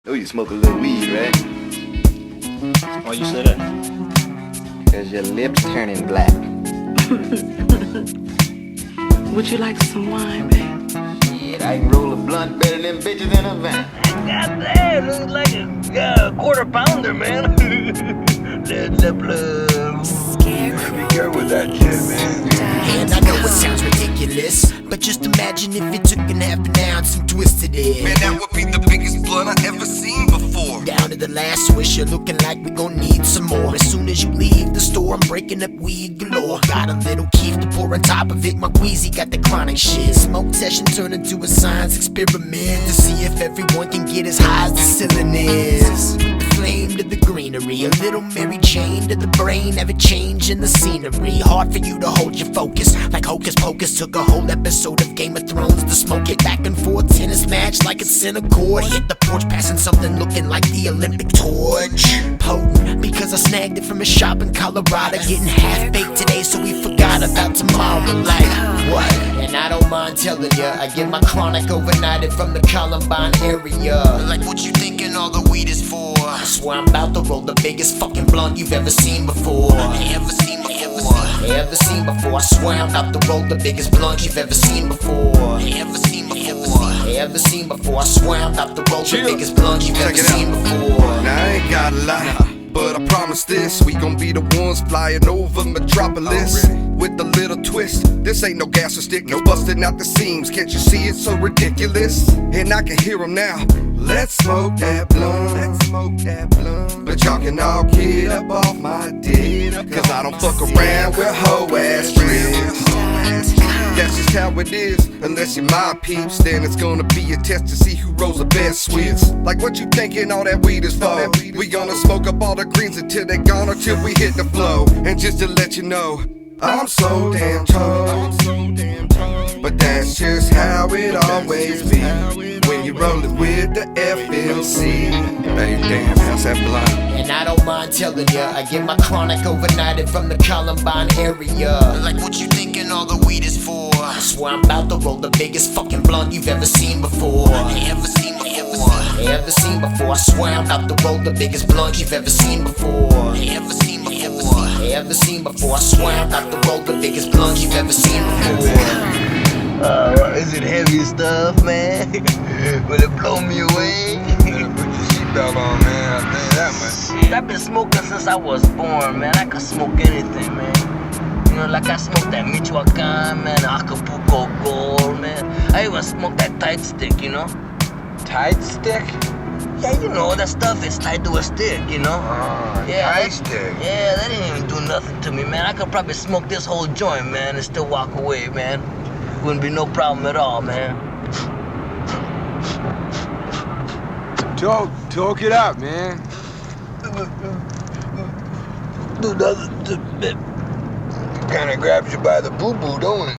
Know you smoke a little weed, right? Why you say that? Cause your lips turning black. Would you like some wine, babe? Shit, I can roll a blunt better than bitches in a van. God damn, this is like a quarter pounder, man. Led Zeppelin. Be careful with that shit, man. And I know it sounds ridiculous, but just imagine if it took an half an ounce and twisted it. Man, that would be the biggest blunt I ever seen before. Down to the last swisher, looking like we gon' need some more. As soon as you leave the store, I'm breaking up weed galore. Got a little keef to pour on top of it. My Wheezy got the chronic shit. Smoke session turned into a science experiment to see if everyone can get as high as the ceiling is. Flame to the greenery, a little Mary Jane to the brain, ever changing the scenery. Hard for you to hold your focus, like Hocus Pocus took a whole episode of Game of Thrones to smoke it. Back and forth tennis match like it's in a court. Hit the porch passing something looking like the Olympic torch. Potent because I snagged it from a shop in Colorado. Getting half baked today, so we forgot about tomorrow. Like what? And I don't mind telling ya, I get my chronic overnighted from the Columbine area. Like what you thinking all the weed is for? I swear I'm about to roll the biggest fucking blunt you've ever seen before. Ever seen before. I swear I'm about to roll the biggest blunt you've ever seen before. Ever seen before. I swear I'm about to roll the biggest blunt you've ever seen before. Now I ain't got a lot, but I promise this, we gon' be the ones flying over Metropolis. With a little twist, this ain't no gas or stick, no busting out the seams. Can't you see it's so ridiculous? And I can hear them now. Let's smoke that blunt. But y'all can all get up off my dick, cause I don't fuck around with hoe ass tricks. That's just how it is. Unless you're my peeps, then it's gonna be a test to see who rolls the best sweets. Like what you thinking all that weed is for? We gonna smoke up all the greens until they gone or till we hit the flow. And just to let you know, I'm so damn tall, but that's just how it always be when you rollin' with the FMC. Hey damn, how's that blunt? And I don't mind telling ya, I get my chronic overnighted from the Columbine area. Like what you thinking all the weed is for? I swear I'm about to roll the biggest fucking blunt you've ever seen before. Ever seen before. I swear I'm about to roll the biggest blunt you've ever seen before. Ever seen before. I swear I'm about to roll the biggest blunt you've ever seen before. Is it heavy stuff, man? Will it blow me away? Better put your seatbelt on, man. I'll tell you that much. Shit, I've been smoking since I was born, man. I can smoke anything, man. You know, like I smoked that Michoacan, man, Acapulco Gold, man. I even smoked that tight stick, you know? Tight stick? Yeah, you know, that stuff is tied to a stick, you know? Yeah, tight stick. Yeah, that didn't even do nothing to me, man. I could probably smoke this whole joint, man, and still walk away, man. Wouldn't be no problem at all, man. Talk it out, man. Dude, Kinda grabs you by the boo-boo, don't it?